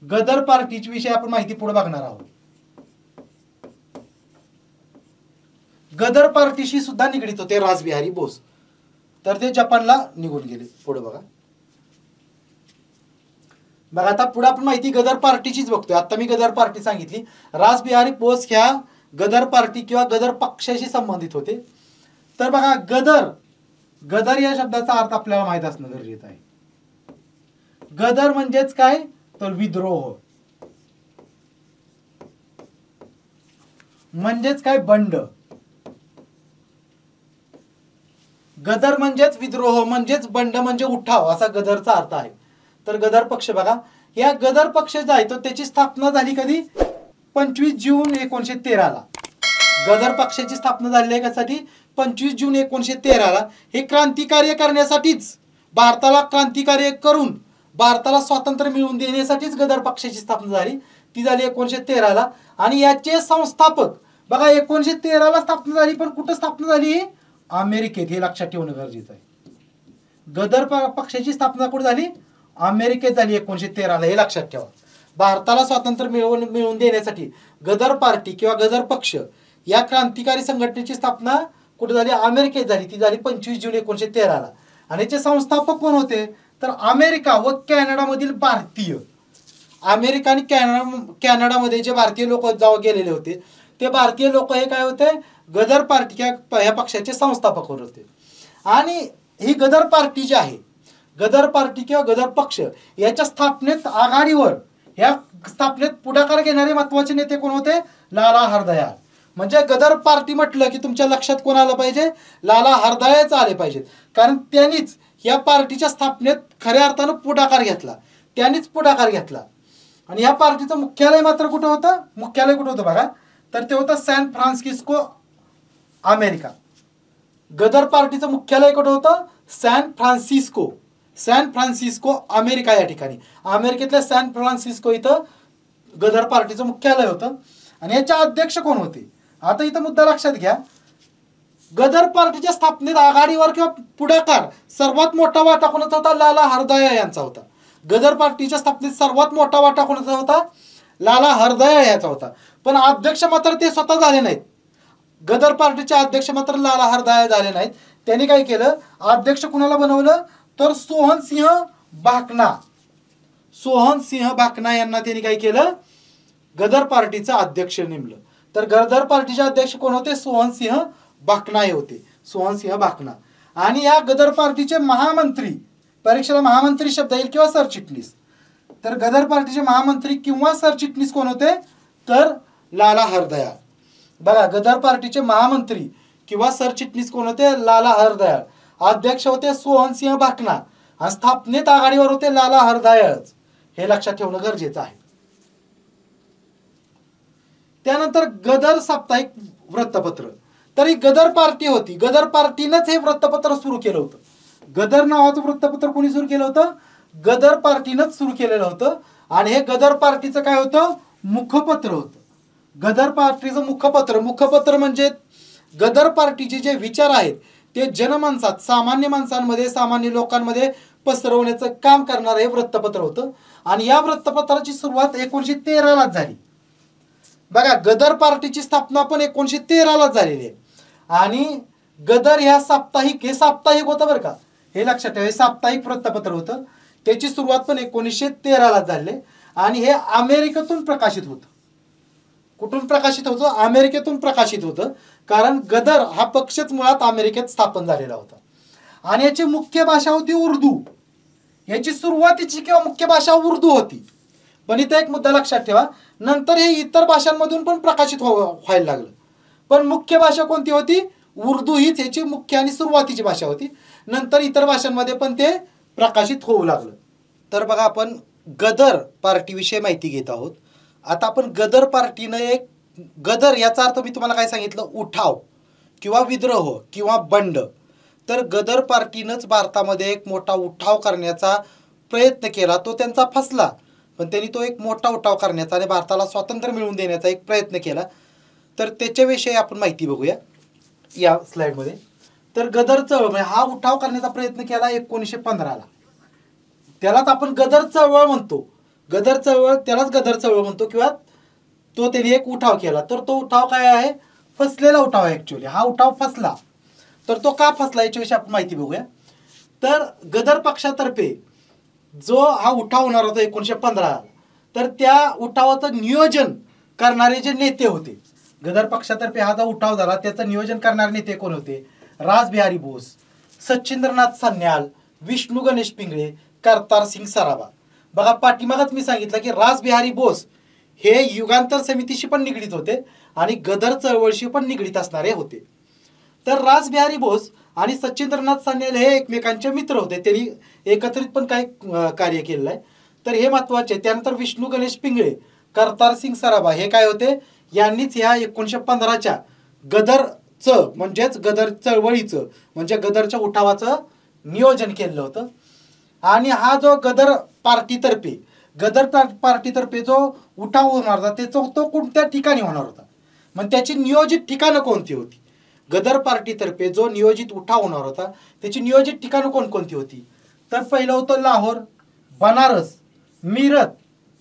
गदर पार्टीची विषयी आपण माहिती पुढे बघणार आहोत. गदर पार्टीशी सुद्धा निगडीत होते रासबिहारी बोस. तर ते जपानला निघून गेले. पुढे बघा. आता पुढे आपण माहिती गदर पार्टीचीच बघतोय. आता मी गदर पार्टी सांगितली. रासबिहारी बोस ह्या गदर पार्टी किंवा गदर पक्षाशी संबंधित होते. तर बघा, गदर या शब्दाचा अर्थ आपल्याला माहित असणं गरजेचं आहे. गदर म्हणजेच काय? तर विद्रोह, म्हणजेच काय? बंड. गदर म्हणजेच विद्रोह म्हणजेच बंड म्हणजे उठाव असा गदरचा अर्थ आहे. तर गदर पक्ष बघा, या गदर पक्ष जो आहे तो त्याची स्थापना झाली कधी? 25 जून 1913ला. गदर पक्षाची स्थापना झाली आहे कशासाठी? 25 जून 1913ला. हे क्रांतिकार्य करण्यासाठीच, भारताला क्रांतिकार्य करून भारताला स्वातंत्र्य मिळवून देण्यासाठीच गदर पक्षाची स्थापना झाली. ती झाली 1913ला. आणि याचे संस्थापक बघा 1913ला स्थापना झाली, पण कुठं स्थापना झाली? अमेरिकेत. हे लक्षात ठेवणं गरजेचं आहे. गदर पक्षाची स्थापना कुठे झाली? अमेरिकेत झाली 1913ला. हे लक्षात ठेवा. भारताला स्वातंत्र्य मिळवून देण्यासाठी गदर पार्टी किंवा गदर पक्ष या क्रांतिकारी संघटनेची स्थापना कुठे झाली? अमेरिकेत झाली. ती झाली 25 जून 1913ला. आणि याचे संस्थापक कोण होते? तर अमेरिका व कॅनडामधील भारतीय. अमेरिका आणि कॅनडामध्ये जे भारतीय लोक गेलेले होते ते भारतीय लोक हे काय होते? गदर पार्टी किंवा या पक्षाचे संस्थापक होते. आणि ही गदर पार्टी जी आहे, गदर पार्टी किंवा गदर पक्ष याच्या स्थापनेत आघाडीवर, या स्थापनेत पुढाकार घेणारे महत्वाचे नेते कोण होते? लाला हरदयाळ. म्हणजे गदर पार्टी म्हटलं की तुमच्या लक्षात कोण आलं पाहिजे? लाला हरदयाळ आले पाहिजेत. कारण त्यांनीच या पार्टीच्या स्थापनेत खऱ्या अर्थानं पुढाकार घेतला. त्यांनीच पुढाकार घेतला. आणि या पार्टीचं मुख्यालय मात्र कुठं होतं? मुख्यालय कुठं होतं बघा? तर ते होतं सॅन फ्रान्सिस्को, अमेरिका. गदर पार्टीचं मुख्यालय कुठं होतं? San Francisco. San Francisco, America या ठिकाणी. अमेरिकेतल्या सॅन फ्रान्सिस्को इथं गदर पार्टीचं मुख्यालय होतं. आणि याचे अध्यक्ष कोण होते? आता इथं मुद्दा लक्षात घ्या. गदर पार्टीच्या स्थापनेत आघाडीवर किंवा पुढाकार सर्वात मोठा वाटा कोणाचा होता? लाला हरदयाळ यांचा होता. गदर पार्टीच्या स्थापनेत सर्वात मोठा वाटा कोणाचा होता? लाला हरदयाळ याचा होता. पण अध्यक्ष मात्र ते स्वतः झाले नाहीत. गदर पार्टीचे अध्यक्ष मात्र लाला हरदयाळ झाले नाहीत. त्यांनी काय केलं? अध्यक्ष कुणाला बनवलं? तर सोहनसिंह भाकना. सोहनसिंह भाकना यांना त्यांनी काय केलं? गदर पार्टीचा अध्यक्ष नेमलं. तर गदर पार्टीचे अध्यक्ष कोण होते? सोहनसिंह भाकना हे होते. सोहनसिंह भाकना. आणि या गदर पार्टीचे महामंत्री, परीक्षेला महामंत्री शब्द येईल किंवा सरचिटणीस. तर गदर पार्टीचे महामंत्री किंवा सरचिटणीस कोण होते? तर लाला हरदयाळ. बघा, गदर पार्टीचे महामंत्री किंवा सरचिटणीस कोण होते? लाला हरदयाळ. अध्यक्ष होते सोहनसिंह भाकना. आणि स्थापनेत आघाडीवर होते लाला हरदयाळच. हे लक्षात ठेवणं गरजेचं आहे. त्यानंतर गदर साप्ताहिक वृत्तपत्र. तर ही गदर पार्टी होती. गदर पार्टीनंच हे वृत्तपत्र सुरू केलं होतं. गदर नावाचं वृत्तपत्र कोणी सुरू केलं होतं? गदर पार्टीनंच सुरू केलेलं होतं. आणि हे गदर पार्टीचं काय होतं? मुखपत्र होतं. गदर पार्टीचं मुखपत्र. मुखपत्र म्हणजे गदर पार्टीचे जे विचार आहेत ते जनमानसात, सामान्य माणसांमध्ये, सामान्य लोकांमध्ये पसरवण्याचं काम करणारं हे वृत्तपत्र होतं. आणि या वृत्तपत्राची सुरुवात 1913लाच झाली. बघा, गदर पार्टीची स्थापना पण 1913लाच झालेली आहे. आणि गदर ह्या साप्ताहिक, हे साप्ताहिक होतं बरं का, हे लक्षात ठेवा. हे साप्ताहिक वृत्तपत्र होतं. त्याची सुरुवात पण 1913लाच झाली. आणि हे अमेरिकेतून प्रकाशित होतं. कुठून प्रकाशित होतं? अमेरिकेतून प्रकाशित होतं. कारण गदर हा पक्षच मुळात अमेरिकेत स्थापन झालेला होता. आणि याची मुख्य भाषा होती उर्दू. याची सुरुवातीची किंवा मुख्य भाषा उर्दू होती. पण इथं एक मुद्दा लक्षात ठेवा, नंतर हे इतर भाषांमधून पण प्रकाशित व्हायला लागलं. पण मुख्य भाषा कोणती होती? उर्दू हीच याची मुख्य आणि सुरुवातीची भाषा होती. नंतर इतर भाषांमध्ये पण ते प्रकाशित होऊ लागलं. तर बघा, आपण गदर पार्टीविषयी माहिती घेत आहोत. आता आपण गदर पार्टीनं एक, गदर याचा अर्थ मी तुम्हाला काय सांगितलं? उठाव किंवा विद्रोह किंवा बंड. तर गदर पार्टीनंच भारतामध्ये एक मोठा उठाव करण्याचा प्रयत्न केला. तो त्यांचा फसला, पण त्यांनी तो एक मोठा उठाव करण्याचा आणि भारताला स्वातंत्र्य मिळवून देण्याचा एक प्रयत्न केला. तर त्याच्याविषयी आपण माहिती बघूया या स्लाइडमध्ये. तर गदर चळवळ म्हणजे हा उठाव करण्याचा प्रयत्न केला 1915ला. त्यालाच आपण गदर चळवळ म्हणतो. गदर चळवळ, त्यालाच गदर चळवळ म्हणतो किंवा तो त्यांनी एक उठाव केला. तर तो उठाव काय आहे? फसलेला उठाव आहे ॲक्च्युअली. हा उठाव फसला. तर तो का फसला याच्याविषयी आपण माहिती बघूया. तर गदर पक्षातर्फे जो हा उठाव होणार होता 1915, तर त्या उठावाचं नियोजन करणारे जे नेते होते, गदर पक्षातर्फे हा जो उठाव झाला त्याचं नियोजन करणारे नेते कोण होते? रासबिहारी बोस, सचिंद्रनाथ सान्याल, विष्णू गणेश पिंगळे, करतार सिंग सराबा. बघा, पाठीमागच मी सांगितलं की रासबिहारी बोस हे युगांतर समितीशी पण निगडीत होते आणि गदर चळवळीशी पण निगडीत असणारे होते. तर रासबिहारी बोस आणि सचिंद्रनाथ सान्याल हे एकमेकांचे मित्र होते, त्यांनी एकत्रित पण काही कार्य केलेलं आहे. तर हे महत्वाचे. त्यानंतर विष्णू गणेश पिंगळे, करतारसिंग सराभा हे काय होते, यांनीच ह्या 1915च्या गदरचं म्हणजेच गदर चळवळीचं म्हणजे गदरच्या उठावाचं नियोजन केलं होतं. आणि हा जो गदर पार्टीतर्फे जो उठाव होणार होता तो कोणत्या ठिकाणी होणार होता, मग त्याची नियोजित ठिकाणं कोणती होती. गदर पार्टीतर्फे जो नियोजित उठाव होणार होता त्याची नियोजित ठिकाणं कोणकोणती होती. तर पहिलं होतं लाहोर, बनारस, मीरत,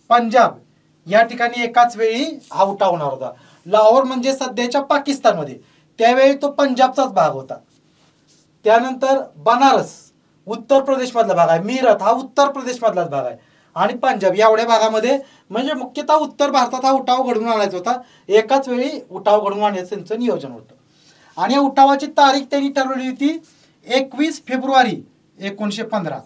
पंजाब या ठिकाणी एकाच वेळी हा उठाव होणार होता. लाहोर म्हणजे सध्याच्या पाकिस्तानमध्ये, त्यावेळी तो पंजाबचाच भाग होता. त्यानंतर बनारस उत्तर प्रदेश मधला भाग आहे, मीरत हा उत्तर प्रदेश मधलाच भाग आहे, आणि पंजाब एवढ्या भागामध्ये म्हणजे मुख्यतः उत्तर भारतात हा उठाव घडवून आणायचा होता. एकाच वेळी उठाव घडवून आणण्याचं त्यांचं नियोजन होतं. आणि या उठावाची तारीख त्यांनी ठरवली होती 21 फेब्रुवारी 1915.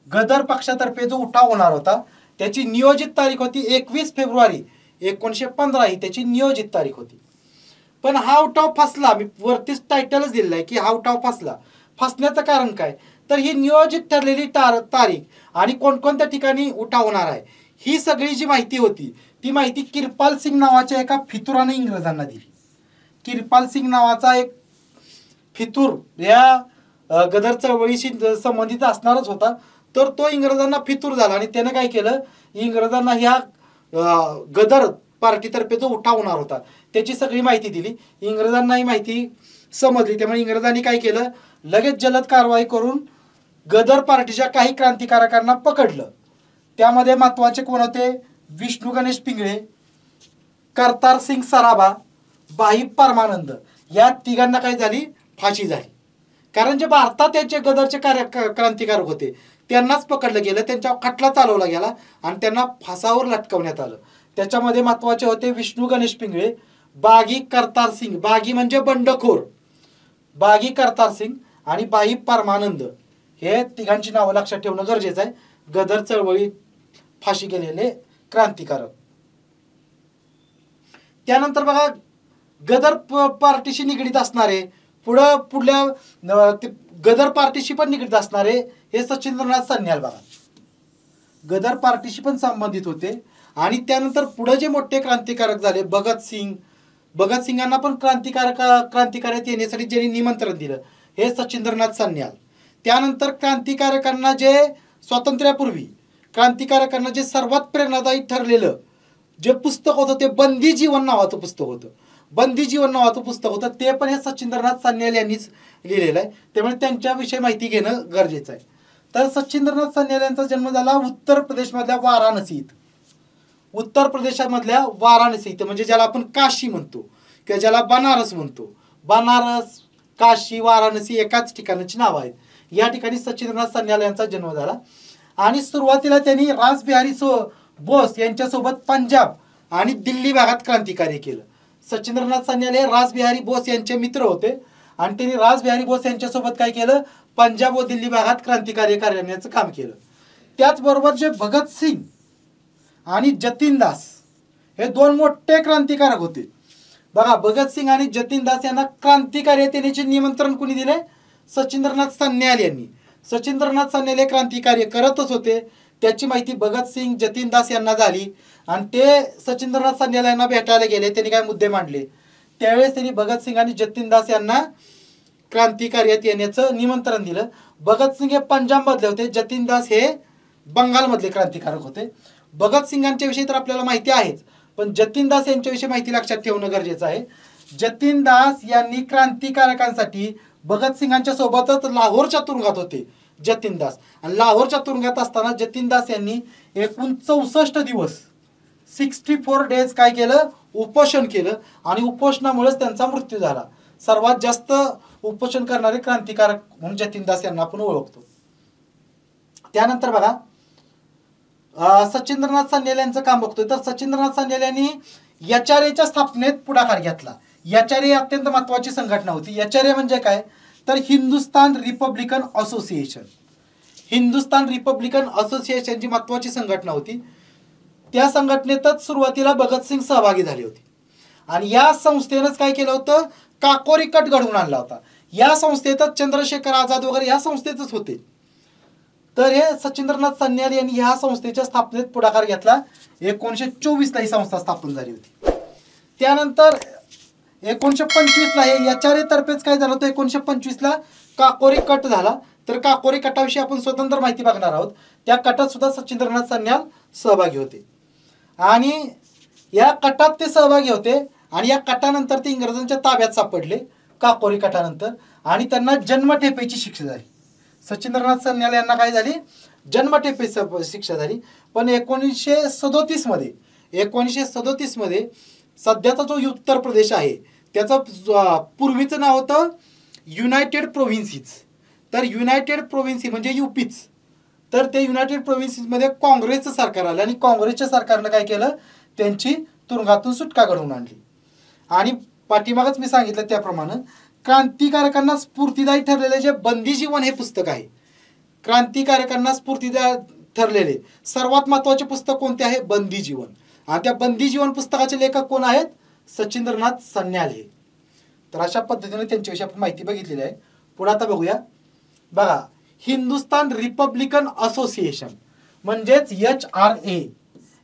गदर पक्षातर्फे जो उठाव होणार होता त्याची नियोजित तारीख होती 21 फेब्रुवारी 1915 ही त्याची नियोजित तारीख होती. पण हा उठाव फसला. मी वरतीच टायटलच दिलेलं आहे की हा उठाव फसला. फसण्याचं कारण काय, तर ही नियोजित ठरलेली तारीख आणि कोणकोणत्या ठिकाणी उठाव होणार आहे ही सगळी जी माहिती होती ती माहिती किरपाल सिंग नावाच्या एका फितुराने इंग्रजांना दिली. किरपाल सिंग नावाचा एक फितूर या गदर चळवळीशी संबंधित असणारच होता. तर तो इंग्रजांना फितूर झाला आणि त्यानं काय केलं, इंग्रजांना ह्या गदर पार्टीतर्फे जो उठाव होणार होता त्याची सगळी माहिती दिली. इंग्रजांना ही माहिती समजली, त्यामुळे इंग्रजांनी काय केलं, लगेच जलद कारवाई करून गदर पार्टीच्या काही क्रांतिकारकांना पकडलं. त्यामध्ये महत्वाचे कोण होते, विष्णू गणेश पिंगळे, करतारसिंग सराभा, भाई परमानंद या तिघांना काय झाली, फाशी झाली. कारण जे भारतात त्यांचे गदरचे क्रांतिकारक होते त्यांनाच पकडलं गेलं, त्यांच्यावर खटला चालवला गेला आणि त्यांना फासावर लटकवण्यात आलं. त्याच्यामध्ये महत्वाचे होते विष्णू गणेश पिंगळे, बागी करतारसिंग, बागी म्हणजे बंडखोर, बागी करतारसिंग आणि भाई परमानंद हे तिघांची नावं लक्षात ठेवणं गरजेचं आहे. गदर चळवळीत फाशी गेलेले क्रांतिकारक. त्यानंतर बघा गदर पार्टीशी निगडीत असणारे पुढल्या गदर पार्टीशी पण निगडीत असणारे हे सचिंद्रनाथ सान्याल बघा गदर पार्टीशी पण संबंधित होते. आणि त्यानंतर पुढे जे मोठे क्रांतिकारक झाले भगत सिंगांना पण क्रांतिकार्यात येण्यासाठी ज्यांनी निमंत्रण दिलं हे सचिंद्रनाथ सान्याल. त्यानंतर क्रांतिकारकांना जे स्वातंत्र्यापूर्वी क्रांतिकारकांना जे सर्वात प्रेरणादायी ठरलेलं जे पुस्तक होतं ते बंदी जीवन नावाचं पुस्तक होतं. बंदी जीवन नावाचं पुस्तक होतं ते पण हे सचिंद्रनाथ सान्याल यांनीच लिहिलेलं आहे, त्यामुळे त्यांच्याविषयी माहिती घेणं गरजेचं आहे. तर सचिंद्रनाथ सान्याल यांचा जन्म झाला उत्तर प्रदेशमधल्या वाराणसी, उत्तर प्रदेशामधल्या वाराणसी म्हणजे ज्याला आपण काशी म्हणतो किंवा ज्याला बनारस म्हणतो. बनारस, काशी, वाराणसी एकाच ठिकाणाची नावं आहेत. या ठिकाणी सचिंद्रनाथ सान्याल यांचा जन्म झाला. आणि सुरुवातीला त्यांनी रासबिहारी बोस यांच्यासोबत पंजाब आणि दिल्ली भागात क्रांतिकार्य केलं. सचिंद्रनाथ सान्याल हे रासबिहारी बोस यांचे मित्र होते आणि त्यांनी रासबिहारी बोस यांच्यासोबत काय केलं, पंजाब व दिल्ली भागात क्रांतिकार्य करण्याचं काम केलं. त्याचबरोबर जे भगत सिंग आणि जतीन दास हे दोन मोठे क्रांतिकारक होते बघा. भगत सिंग आणि जतीन दास यांना क्रांतिकार्यात येण्याचे निमंत्रण कोणी दिले, सचिंद्रनाथ सान्याल यांनी. सचिंद्रनाथ सान्याल हे क्रांतिकार्य करतच होते, त्याची माहिती भगत सिंग जतीन दास यांना झाली आणि ते सचिंद्रनाथ सान्याल यांना भेटायला गेले. त्यांनी काय मुद्दे मांडले, त्यावेळेस त्यांनी भगत सिंग आणि जतीन दास यांना क्रांतिकार्यात येण्याचं निमंत्रण दिलं. भगत सिंग हे पंजाबमधले होते, जतीन दास हे बंगालमधले क्रांतिकारक होते. भगत सिंगांच्या विषयी तर आपल्याला माहिती आहेच, पण जतीन दास यांच्याविषयी माहिती लक्षात ठेवणं गरजेचं आहे. जतीन दास यांनी क्रांतिकारकांसाठी भगत सिंगांच्या सोबतच लाहोरच्या तुरुंगात होते जतीन दास. आणि लाहोरच्या तुरुंगात असताना जतीन दास यांनी एकूण 64 दिवस 64 डेज काय केलं, उपोषण केलं आणि उपोषणामुळेच त्यांचा मृत्यू झाला. सर्वात जास्त उपोषण करणारे क्रांतिकारक म्हणून जतीन दास यांना आपण ओळखतो. त्यानंतर बघा सचिंद्रनाथ सान्याल यांचं काम बघतोय तर सचिंद्रनाथ सान्याल यांनी एचआरएच्या स्थापनेत पुढाकार घेतला. एचआरए अत्यंत महत्वाची संघटना होती. एचआरए म्हणजे काय, तर Hindustan republican association. Hindustan republican association जी महत्वाची संघटना होती त्या संघटनेतच सुरुवातीला भगत सिंग सहभागी झाले होते. आणि या संस्थेनंच काय केलं होतं, काकोरी कट घडवून आणला होता. या संस्थेतच चंद्रशेखर आझाद वगैरे या संस्थेतच होते. तर हे सचिंद्रनाथ सन्याल यांनी ह्या संस्थेच्या स्थापनेत पुढाकार घेतला. 1924 ला ही संस्था स्थापन झाली होती. त्यानंतर 1925 ला हे HRA तर्फेच काय झालं होतं, 1925 ला काकोरी कट झाला. तर काकोरी कटाविषयी आपण स्वतंत्र माहिती बघणार आहोत. त्या कटात सुद्धा सचिंद्रनाथ सन्याल सहभागी होते आणि या कटात ते सहभागी होते आणि या कटानंतर ते इंग्रजांच्या ताब्यात सापडले काकोरी कटानंतर आणि त्यांना जन्मठेपेची शिक्षा झाली. सचिंद्रनाथ सन्याल यांना काय झाली, जन्मठेपेची शिक्षा झाली. पण 1937 मध्ये सध्याचा जो उत्तर प्रदेश आहे त्याचं पूर्वीचं नाव होतं युनायटेड प्रोव्हिन्सीज. तर युनायटेड प्रोव्हिन्सी म्हणजे यूपीच. तर ते युनायटेड प्रोव्हिन्सीजमध्ये काँग्रेसचं सरकार आलं आणि काँग्रेसच्या सरकारनं काय केलं, त्यांची तुरुंगातून सुटका घडवून आणली. आणि पाठीमागच मी सांगितलं त्याप्रमाणे क्रांतिकारकांना स्फूर्तिदायी ठरलेले जे बंदी जीवन हे पुस्तक आहे, क्रांतिकारकांना स्फूर्तिदायी ठरलेले सर्वात महत्त्वाचे पुस्तक कोणते आहे, बंदी जीवन. आणि त्या बंदी जीवन पुस्तकाचे लेखक कोण आहेत, सचिंद्रनाथ सन्याल हे. तर अशा पद्धतीने त्यांच्याविषयी आपण माहिती बघितलेली आहे. पुढे आता बघूया. बघा, हिंदुस्तान रिपब्लिकन असोसिएशन म्हणजेच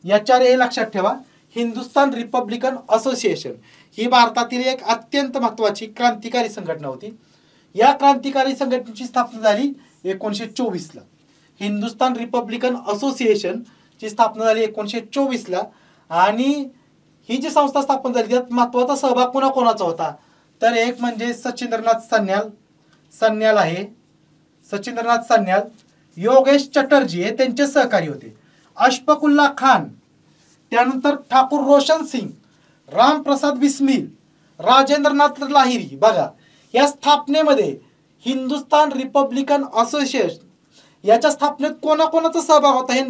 HRA लक्षात ठेवा. हिंदुस्तान रिपब्लिकन असोसिएशन ही भारतातील एक अत्यंत महत्त्वाची क्रांतिकारी संघटना होती. या क्रांतिकारी संघटनेची स्थापना झाली 1924 ला. हिंदुस्तान रिपब्लिकन असोसिएशन ची स्थापना झाली 1924 ला. आणि ही जी संस्था स्थापन झाली त्यात महत्त्वाचा सहभाग कोणाकोणाचा होता, तर एक म्हणजे सचिंद्रनाथ सन्याल आहे, सचिंद्रनाथ सन्याल, योगेश चटर्जी हे त्यांचे सहकारी होते, अशफाकुल्ला खान, त्यानंतर ठाकूर रोशन सिंग, रामप्रसाद बिस्मिल, राजेंद्रनाथ लाहिरी. बघा, या स्थापनेमध्ये हिंदुस्तान रिपब्लिकन असोसिएशन याच्या स्थापनेत कोणाकोणाचा सहभाग होता हे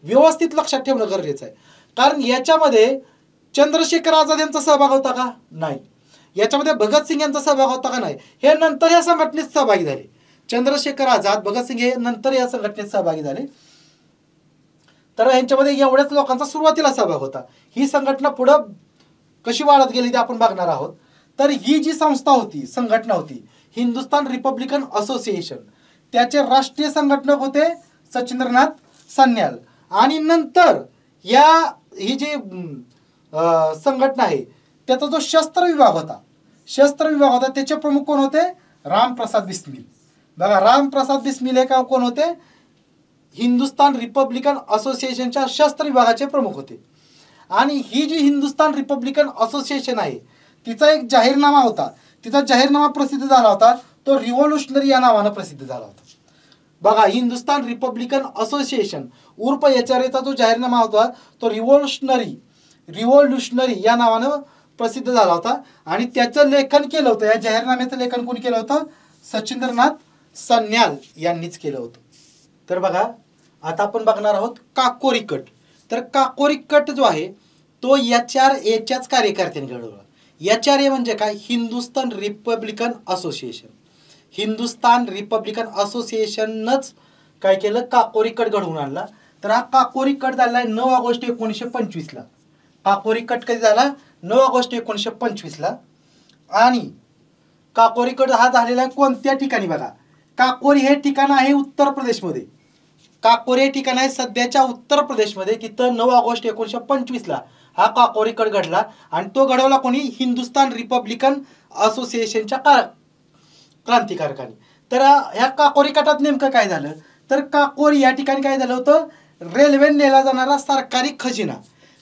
व्यवस्थित लक्षात ठेवणं गरजेचं आहे. कारण याच्यामध्ये चंद्रशेखर आझाद यांचा सहभाग होता का, नाही. याच्यामध्ये भगतसिंग यांचा सहभाग होता का, नाही. हे नंतर या संघटनेत सहभागी झाले. चंद्रशेखर आझाद, भगतसिंग हे नंतर या संघटनेत सहभागी झाले. तर यांच्यामध्ये एवढ्याच लोकांचा सुरुवातीला सहभाग होता. ही संघटना पुढं कशी वाढत गेली ते आपण बघणार आहोत. तर ही जी संस्था होती, संघटना होती हिंदुस्तान रिपब्लिकन असोसिएशन, त्याचे राष्ट्रीय संघटक होते सचिंद्रनाथ सन्याल. आणि नंतर ही जी संघटना आहे त्याचा जो शस्त्र विभाग होता त्याचे प्रमुख कोण होते, रामप्रसाद बिस्मिल. बघा, रामप्रसाद बिस्मिल हे कोण होते, हिंदुस्तान रिपब्लिकन असोसिएशनच्या शस्त्र विभागाचे प्रमुख होते. आणि ही जी हिंदुस्तान रिपब्लिकन असोसिएशन आहे तिचा एक जाहीरनामा होता, तिचा जाहीरनामा प्रसिद्ध झाला होता, तो रिव्होल्युशनरी या नावानं प्रसिद्ध झाला होता. बघा, हिंदुस्तान रिपब्लिकन असोसिएशन उर्फ HRAचा जो जाहीरनामा होता तो रिव्होल्युशनरी या नावानं प्रसिद्ध झाला होता. आणि त्याचं लेखन केलं होतं, या जाहीरनाम्याचं लेखन कोणी केलं होतं, सचिंद्रनाथ सन्याल यांनीच केलं होतं. तर बघा, आता आपण बघणार आहोत काकोरी कट. तर काकोरी कट जो आहे तो HRAच्याच कार्यकर्त्यांनी घडवला. HRA म्हणजे काय, Hindustan republican association. Hindustan republican असोसिएशनच काय केलं, काकोरी कट घडवून आणला. तर हा काकोरी कट झाला आहे 9 ऑगस्ट 1925 ला. काकोरी कट कधी झाला, 9 ऑगस्ट 1925 ला. आणि काकोरी कट हा झालेला आहे कोणत्या ठिकाणी, बघा, काकोरी हे ठिकाण आहे उत्तर प्रदेशमध्ये. काकोरी हे ठिकाण आहे सध्याच्या उत्तर प्रदेशमध्ये. तिथं 9 ऑगस्ट 1925 ला हा काकोरी कट घडला. आणि तो घडवला कोणी, हिंदुस्तान रिपब्लिकन असोसिएशनच्या क्रांतिकारकांनी. तर ह्या काकोरी कटात नेमकं काय झालं, तर काकोरी या ठिकाणी काय झालं होतं, रेल्वे नेला जाणारा सरकारी खजिना,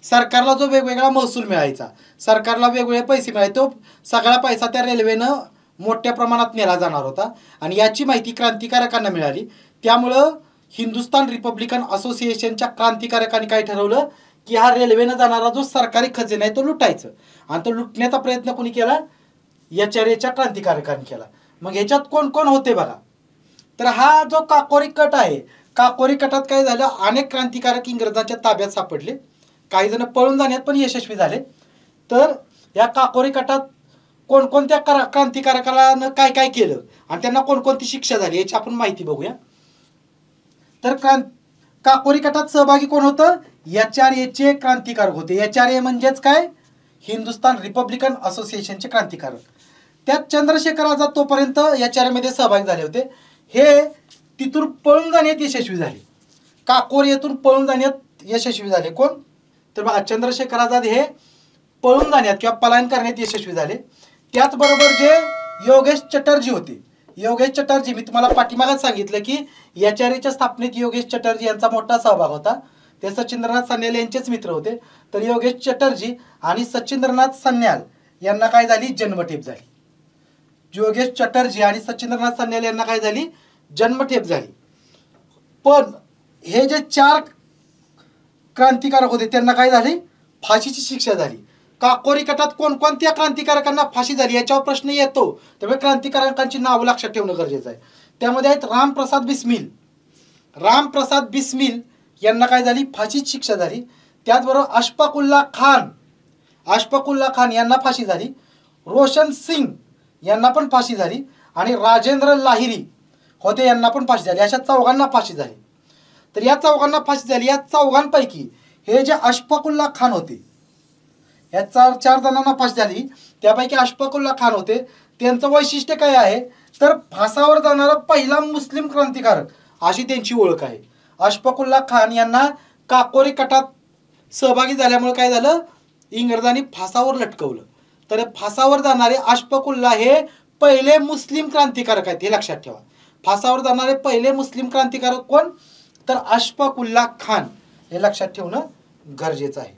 सरकारला जो वेगवेगळा महसूल मिळायचा, सरकारला वेगवेगळे पैसे मिळायचे, तो सगळा पैसा त्या रेल्वेनं मोठ्या प्रमाणात नेला जाणार होता. आणि याची माहिती क्रांतिकारकांना मिळाली. त्यामुळं हिंदुस्तान रिपब्लिकन असोसिएशनच्या क्रांतिकारकांनी काय ठरवलं की हा रेल्वेनं जाणारा जो सरकारी खजिना आहे तो लुटायचं. आणि तो लुटण्याचा प्रयत्न कोणी केला, HRAच्या क्रांतिकारकांनी केला. मग ह्याच्यात कोण कोण होते बघा. तर हा जो काकोरी कट आहे, काकोरी कटात काय झालं, अनेक क्रांतिकारक इंग्रजांच्या ताब्यात सापडले, काही जण पळून जाण्यात पण यशस्वी झाले. तर या काकोरी कटात कोणकोणत्या क्रांतिकारकाला काय काय केलं आणि त्यांना कोणकोणती शिक्षा झाली याची आपण माहिती बघूया. तर काकोरी कटात सहभागी कोण होतं, HRAचे क्रांतिकारक होते. HRA म्हणजेच काय, हिंदुस्तान रिपब्लिकन असोसिएशनचे क्रांतिकारक. त्यात चंद्रशेखर आझाद तोपर्यंत या चर्येमध्ये सहभागी झाले होते. हे तिथून पळून जाण्यात यशस्वी झाले. काकोरी येथून पळून जाण्यात यशस्वी झाले. कोण? तर बघा चंद्रशेखर आझाद हे पळून जाण्यात किंवा पलायन करण्यात यशस्वी झाले. त्याचबरोबर जे योगेश चटर्जी होते, योगेश चटर्जी, मी तुम्हाला पाठीमागच सांगितलं की एचआरएच्या स्थापनेत योगेश चटर्जी यांचा मोठा सहभाग होता. ते सचिंद्रनाथ सान्याल यांचेच मित्र होते. तर योगेश चटर्जी आणि सचिंद्रनाथ सान्याल यांना काय झाली? जन्मठेप झाली. योगेश चटर्जी आणि सचिंद्रनाथ सान्याल यांना काय झाली? जन्मठेप झाली. पण हे जे 4 क्रांतिकारक होते त्यांना काय झाली? फाशीची शिक्षा झाली. काकोरी गटात कोणकोणत्या क्रांतिकारकांना फाशी झाली याच्यावर प्रश्न येतो. त्यामुळे क्रांतिकारकांची नावं लक्षात ठेवणं गरजेचं आहे. त्यामध्ये आहेत रामप्रसाद बिस्मिल. रामप्रसाद बिस्मिल यांना काय झाली? फाशीची शिक्षा झाली. त्याचबरोबर अशफाकुल्ला खान, अशफाकुल्ला खान यांना फाशी झाली. रोशन सिंग यांना पण फाशी झाली. आणि राजेंद्र लाहिरी होते यांना पण फाशी झाली. अशा 4घांना फाशी झाली. तर या 4घांना फाशी झाली. या 4घांपैकी हे जे अशफाकुल्ला खान होते, या 4 जणांना फाशी झाली. त्यापैकी अशफाकुल्ला खान होते. त्यांचं वैशिष्ट्य काय आहे? तर फासावर जाणारा पहिला मुस्लिम क्रांतिकारक अशी त्यांची ओळख आहे. अशफाकुल्ला खान यांना काकोरी कटात सहभागी झाल्यामुळे काय झालं? इंग्रजांनी फासावर लटकवलं. तर फासावर जाणारे अशफाकुल्ला हे पहिले मुस्लिम क्रांतिकारक आहेत, हे लक्षात ठेवा. फासावर जाणारे पहिले मुस्लिम क्रांतिकारक कोण? तर अशफाकुल्ला खान, हे लक्षात ठेवणं गरजेचं आहे.